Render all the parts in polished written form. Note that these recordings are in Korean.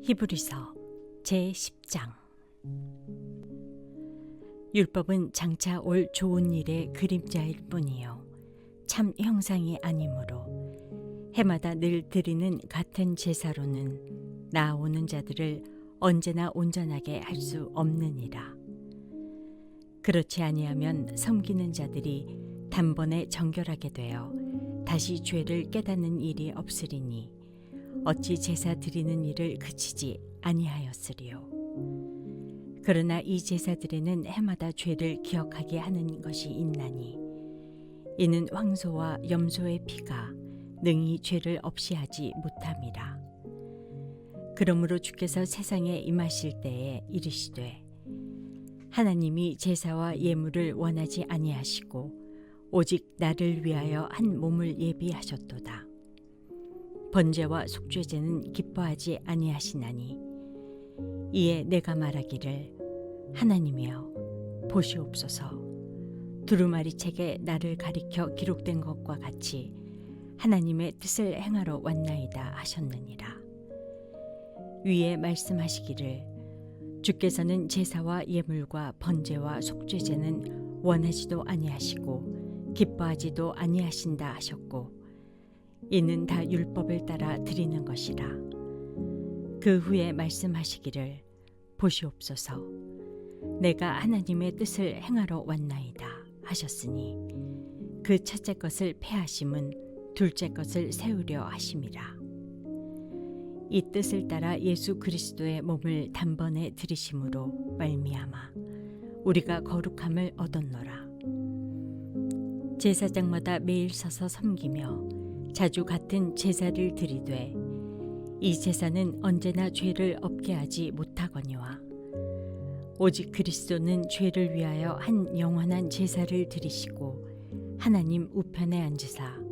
히브리서 제10장. 율법은 장차 올 좋은 일의 그림자일 뿐이요 참 형상이 아니므로 해마다 늘 드리는 같은 제사로는 나아오는 자들을 언제나 온전하게 할 수 없느니라. 그렇지 아니하면 섬기는 자들이 단번에 정결하게 되어 다시 죄를 깨닫는 일이 없으리니 어찌 제사 드리는 일을 그치지 아니하였으리요. 그러나 이 제사들에는 해마다 죄를 기억하게 하는 것이 있나니 이는 황소와 염소의 피가 능히 죄를 없이 하지 못함이라. 그러므로 주께서 세상에 임하실 때에 이르시되 하나님이 제사와 예물을 원하지 아니하시고 오직 나를 위하여 한 몸을 예비하셨도다. 번제와 속죄제는 기뻐하지 아니하시나니 이에 내가 말하기를 하나님이여 보시옵소서. 두루마리 책에 나를 가리켜 기록된 것과 같이 하나님의 뜻을 행하러 왔나이다 하셨느니라. 위에 말씀하시기를 주께서는 제사와 예물과 번제와 속죄제는 원하지도 아니하시고 기뻐하지도 아니하신다 하셨고 이는 다 율법을 따라 드리는 것이라. 그 후에 말씀하시기를 보시옵소서. 내가 하나님의 뜻을 행하러 왔나이다 하셨으니 그 첫째 것을 폐하심은 둘째 것을 세우려 하심이라. 이 뜻을 따라 예수 그리스도의 몸을 단번에 들이심으로 말미암아 우리가 거룩함을 얻었노라. 제사장마다 매일 서서 섬기며 자주 같은 제사를 드리되 이 제사는 언제나 죄를 없게 하지 못하거니와 오직 그리스도는 죄를 위하여 한 영원한 제사를 드리시고 하나님 우편에 앉으사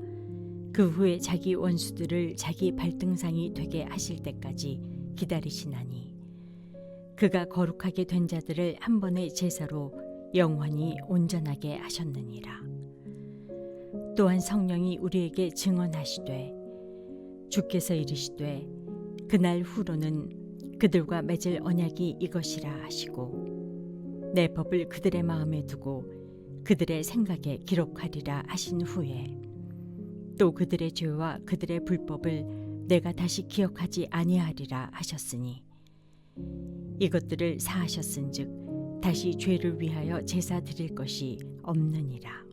그 후에 자기 원수들을 자기 발등상이 되게 하실 때까지 기다리시나니 그가 거룩하게 된 자들을 한 번의 제사로 영원히 온전하게 하셨느니라. 또한 성령이 우리에게 증언하시되 주께서 이르시되 그날 후로는 그들과 맺을 언약이 이것이라 하시고 내 법을 그들의 마음에 두고 그들의 생각에 기록하리라 하신 후에 또 그들의 죄와 그들의 불법을 내가 다시 기억하지 아니하리라 하셨으니 이것들을 사하셨은즉 다시 죄를 위하여 제사 드릴 것이 없느니라.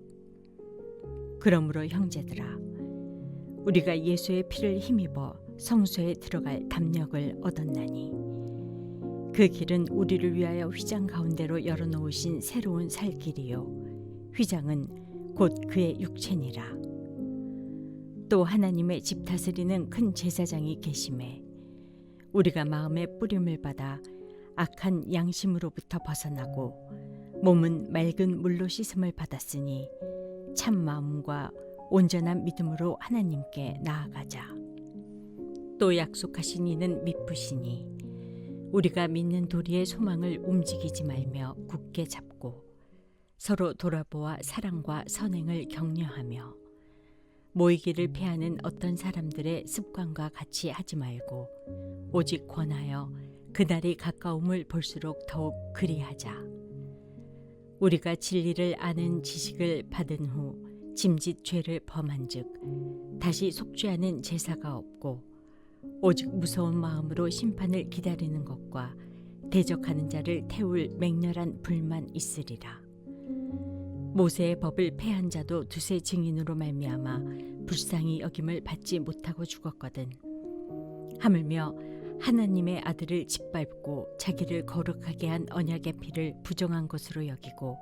그러므로 형제들아 우리가 예수의 피를 힘입어 성소에 들어갈 담력을 얻었나니 그 길은 우리를 위하여 휘장 가운데로 열어놓으신 새로운 살 길이요 휘장은 곧 그의 육체니라. 또 하나님의 집 다스리는 큰 제사장이 계심에 우리가 마음의 뿌림을 받아 악한 양심으로부터 벗어나고 몸은 맑은 물로 씻음을 받았으니 참 마음과 온전한 믿음으로 하나님께 나아가자. 또 약속하신 이는 미쁘시니 우리가 믿는 도리의 소망을 움직이지 말며 굳게 잡고 서로 돌아보아 사랑과 선행을 격려하며 모이기를 피하는 어떤 사람들의 습관과 같이 하지 말고 오직 권하여 그날이 가까움을 볼수록 더욱 그리하자. 우리가 진리를 아는 지식을 받은 후 짐짓 죄를 범한즉 다시 속죄하는 제사가 없고 오직 무서운 마음으로 심판을 기다리는 것과 대적하는 자를 태울 맹렬한 불만 있으리라. 모세의 법을 폐한 자도 두세 증인으로 말미암아 불쌍히 여김을 받지 못하고 죽었거든. 하물며 하나님의 아들을 짓밟고 자기를 거룩하게 한 언약의 피를 부정한 것으로 여기고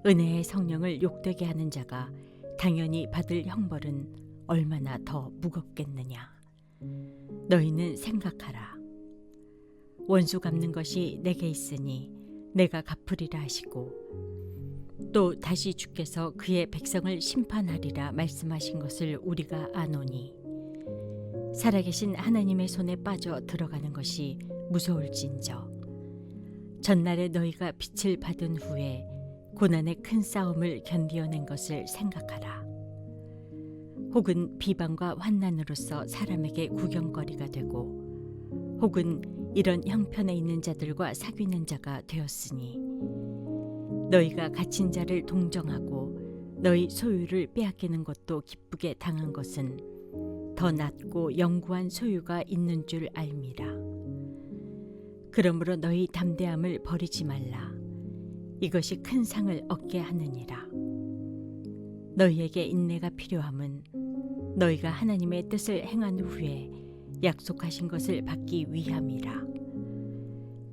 은혜의 성령을 욕되게 하는 자가 당연히 받을 형벌은 얼마나 더 무겁겠느냐. 너희는 생각하라. 원수 갚는 것이 내게 있으니 내가 갚으리라 하시고 또 다시 주께서 그의 백성을 심판하리라 말씀하신 것을 우리가 아노니 살아계신 하나님의 손에 빠져 들어가는 것이 무서울진저 전날에 너희가 빛을 받은 후에 고난의 큰 싸움을 견디어낸 것을 생각하라. 혹은 비방과 환난으로서 사람에게 구경거리가 되고 혹은 이런 형편에 있는 자들과 사귀는 자가 되었으니 너희가 갇힌 자를 동정하고 너희 소유를 빼앗기는 것도 기쁘게 당한 것은 더 낫고 영구한 소유가 있는 줄 알미라. 그러므로 너희 담대함을 버리지 말라. 이것이 큰 상을 얻게 하느니라. 너희에게 인내가 필요함은 너희가 하나님의 뜻을 행한 후에 약속하신 것을 받기 위함이라.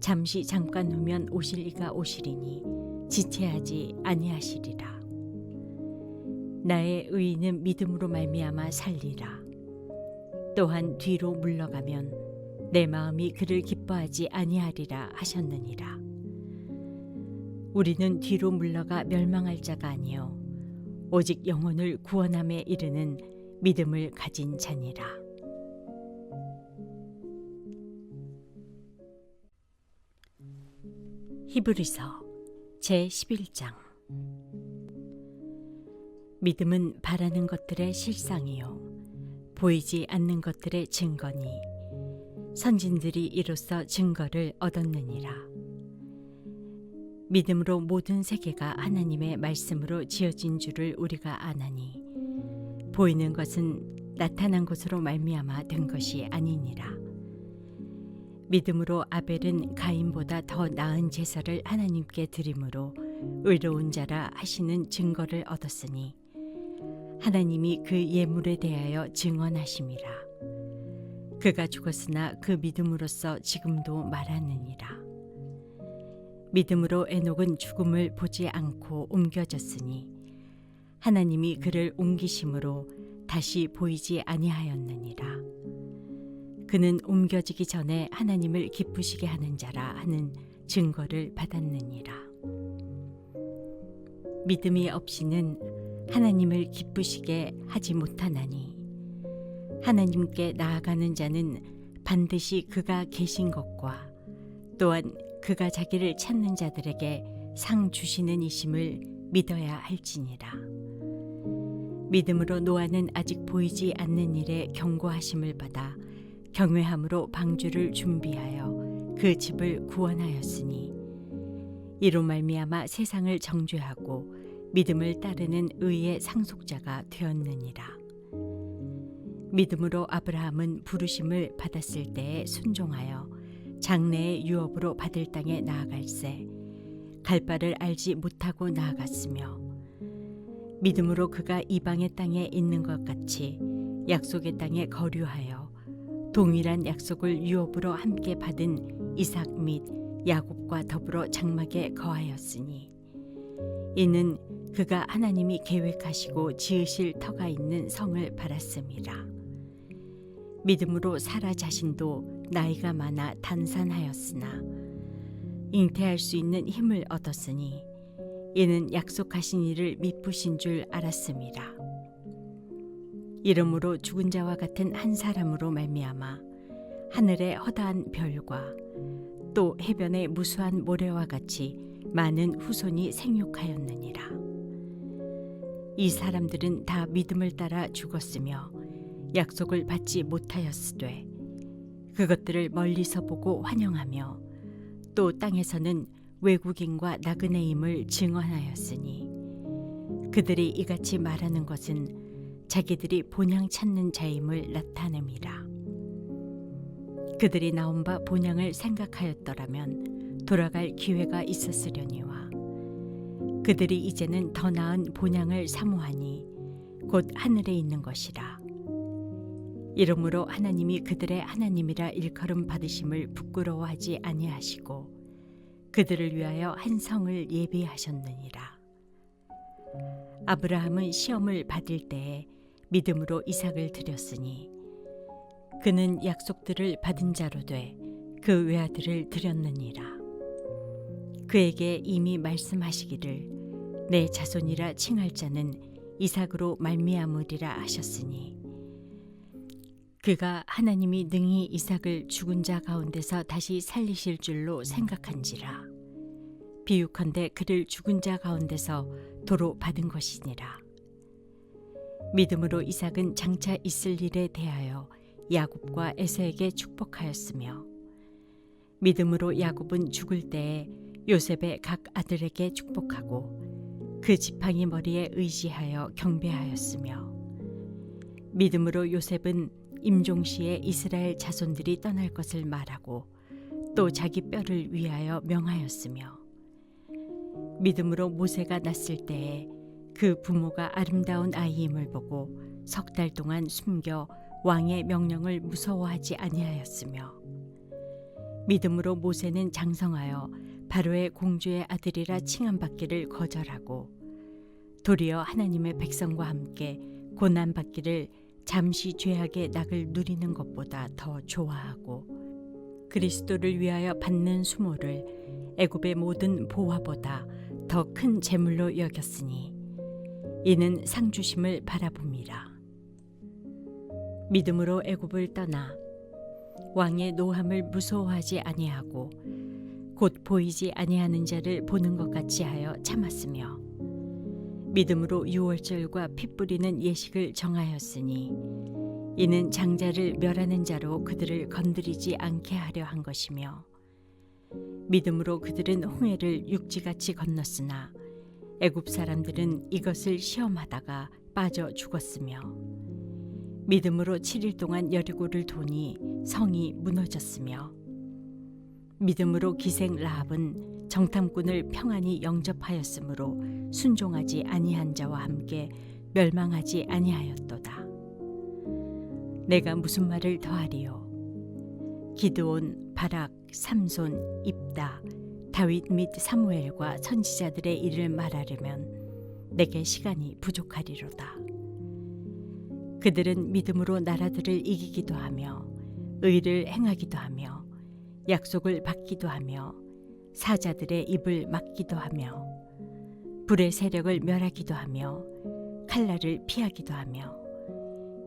잠시 잠깐 후면 오실 이가 오시리니 지체하지 아니하시리라. 나의 의인은 믿음으로 말미암아 살리라. 또한 뒤로 물러가면 내 마음이 그를 기뻐하지 아니하리라 하셨느니라. 우리는 뒤로 물러가 멸망할 자가 아니요 오직 영혼을 구원함에 이르는 믿음을 가진 자니라. 히브리서 제11장. 믿음은 바라는 것들의 실상이요 보이지 않는 것들의 증거니 선진들이 이로써 증거를 얻었느니라. 믿음으로 모든 세계가 하나님의 말씀으로 지어진 줄을 우리가 아나니 보이는 것은 나타난 것으로 말미암아 된 것이 아니니라. 믿음으로 아벨은 가인보다 더 나은 제사를 하나님께 드림으로 의로운 자라 하시는 증거를 얻었으니 하나님이 그 예물에 대하여 증언하심이라. 그가 죽었으나 그 믿음으로써 지금도 말하느니라. 믿음으로 에녹은 죽음을 보지 않고 옮겨졌으니 하나님이 그를 옮기심으로 다시 보이지 아니하였느니라. 그는 옮겨지기 전에 하나님을 기쁘시게 하는 자라 하는 증거를 받았느니라. 믿음이 없이는 하나님을 기쁘시게 하지 못하나니 하나님께 나아가는 자는 반드시 그가 계신 것과 또한 그가 자기를 찾는 자들에게 상 주시는 이심을 믿어야 할지니라. 믿음으로 노아는 아직 보이지 않는 일에 경고하심을 받아 경외함으로 방주를 준비하여 그 집을 구원하였으니 이로 말미암아 세상을 정죄하고 믿음을 따르는 의의 상속자가 되었느니라. 믿음으로 아브라함은 부르심을 받았을 때에 순종하여 장래의 유업으로 받을 땅에 나아갈새 갈 바를 알지 못하고 나아갔으며 믿음으로 그가 이방의 땅에 있는 것 같이 약속의 땅에 거류하여 동일한 약속을 유업으로 함께 받은 이삭 및 야곱과 더불어 장막에 거하였으니 이는 그가 하나님이 계획하시고 지으실 터가 있는 성을 바랐음이라. 믿음으로 사라 자신도 나이가 많아 단산하였으나 잉태할 수 있는 힘을 얻었으니 이는 약속하신 이를 미쁘신 줄 알았음이라. 이러므로 죽은 자와 같은 한 사람으로 말미암아 하늘의 허다한 별과 또 해변의 무수한 모래와 같이 많은 후손이 생육하였느니라. 이 사람들은 다 믿음을 따라 죽었으며 약속을 받지 못하였으되 그것들을 멀리서 보고 환영하며 또 땅에서는 외국인과 나그네임을 증언하였으니 그들이 이같이 말하는 것은 자기들이 본향 찾는 자임을 나타냄이라. 그들이 나온 바 본향을 생각하였더라면 돌아갈 기회가 있었으려니와 그들이 이제는 더 나은 본향을 사모하니 곧 하늘에 있는 것이라. 이러므로 하나님이 그들의 하나님이라 일컬음 받으심을 부끄러워하지 아니하시고 그들을 위하여 한 성을 예비하셨느니라. 아브라함은 시험을 받을 때에 믿음으로 이삭을 드렸으니 그는 약속들을 받은 자로 돼 그 외아들을 드렸느니라. 그에게 이미 말씀하시기를 내 자손이라 칭할 자는 이삭으로 말미암으리라 하셨으니 그가 하나님이 능히 이삭을 죽은 자 가운데서 다시 살리실 줄로 생각한지라. 비유컨대 그를 죽은 자 가운데서 도로 받은 것이니라. 믿음으로 이삭은 장차 있을 일에 대하여 야곱과 에서에게 축복하였으며 믿음으로 야곱은 죽을 때에 요셉의 각 아들에게 축복하고 그 지팡이 머리에 의지하여 경배하였으며, 믿음으로 요셉은 임종시에 이스라엘 자손들이 떠날 것을 말하고 또 자기 뼈를 위하여 명하였으며, 믿음으로 모세가 났을 때에 그 부모가 아름다운 아이임을 보고 석 달 동안 숨겨 왕의 명령을 무서워하지 아니하였으며, 믿음으로 모세는 장성하여 바로의 공주의 아들이라 칭함받기를 거절하고 도리어 하나님의 백성과 함께 고난받기를 잠시 죄악의 낙을 누리는 것보다 더 좋아하고 그리스도를 위하여 받는 수모를 애굽의 모든 보화보다 더 큰 재물로 여겼으니 이는 상주심을 바라봅니다. 믿음으로 애굽을 떠나 왕의 노함을 무서워하지 아니하고 곧 보이지 아니하는 자를 보는 것 같이 하여 참았으며, 믿음으로 유월절과 피 뿌리는 예식을 정하였으니 이는 장자를 멸하는 자로 그들을 건드리지 않게 하려 한 것이며, 믿음으로 그들은 홍해를 육지같이 건넜으나 애굽 사람들은 이것을 시험하다가 빠져 죽었으며, 믿음으로 7일 동안 여리고를 도니 성이 무너졌으며, 믿음으로 기생 라합은 정탐꾼을 평안히 영접하였으므로 순종하지 아니한 자와 함께 멸망하지 아니하였도다. 내가 무슨 말을 더하리요? 기드온, 바락, 삼손, 입다, 다윗 및 사무엘과 선지자들의 일을 말하려면 내게 시간이 부족하리로다. 그들은 믿음으로 나라들을 이기기도 하며 의를 행하기도 하며 약속을 받기도 하며 사자들의 입을 막기도 하며 불의 세력을 멸하기도 하며 칼날을 피하기도 하며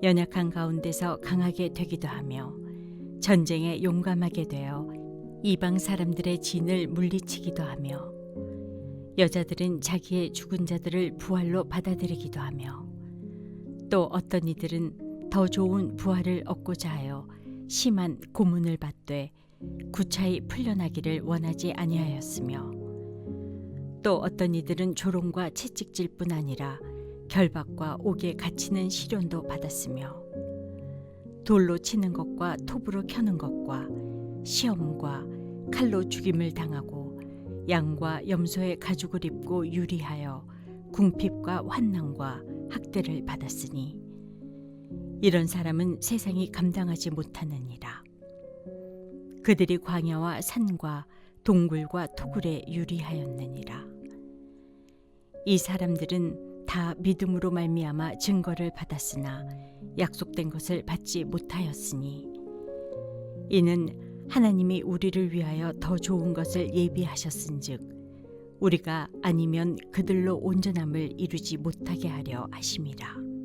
연약한 가운데서 강하게 되기도 하며 전쟁에 용감하게 되어 이방 사람들의 진을 물리치기도 하며 여자들은 자기의 죽은 자들을 부활로 받아들이기도 하며 또 어떤 이들은 더 좋은 부활을 얻고자 하여 심한 고문을 받되 구차히 풀려나기를 원하지 아니하였으며, 또 어떤 이들은 조롱과 채찍질뿐 아니라 결박과 옥에 갇히는 시련도 받았으며, 돌로 치는 것과 톱으로 켜는 것과 시험과 칼로 죽임을 당하고 양과 염소의 가죽을 입고 유리하여 궁핍과 환난과 학대를 받았으니 이런 사람은 세상이 감당하지 못하느니라. 그들이 광야와 산과 동굴과 토굴에 유리하였느니라. 이 사람들은 다 믿음으로 말미암아 증거를 받았으나 약속된 것을 받지 못하였으니 이는 하나님이 우리를 위하여 더 좋은 것을 예비하셨은즉 우리가 아니면 그들로 온전함을 이루지 못하게 하려 하심이라.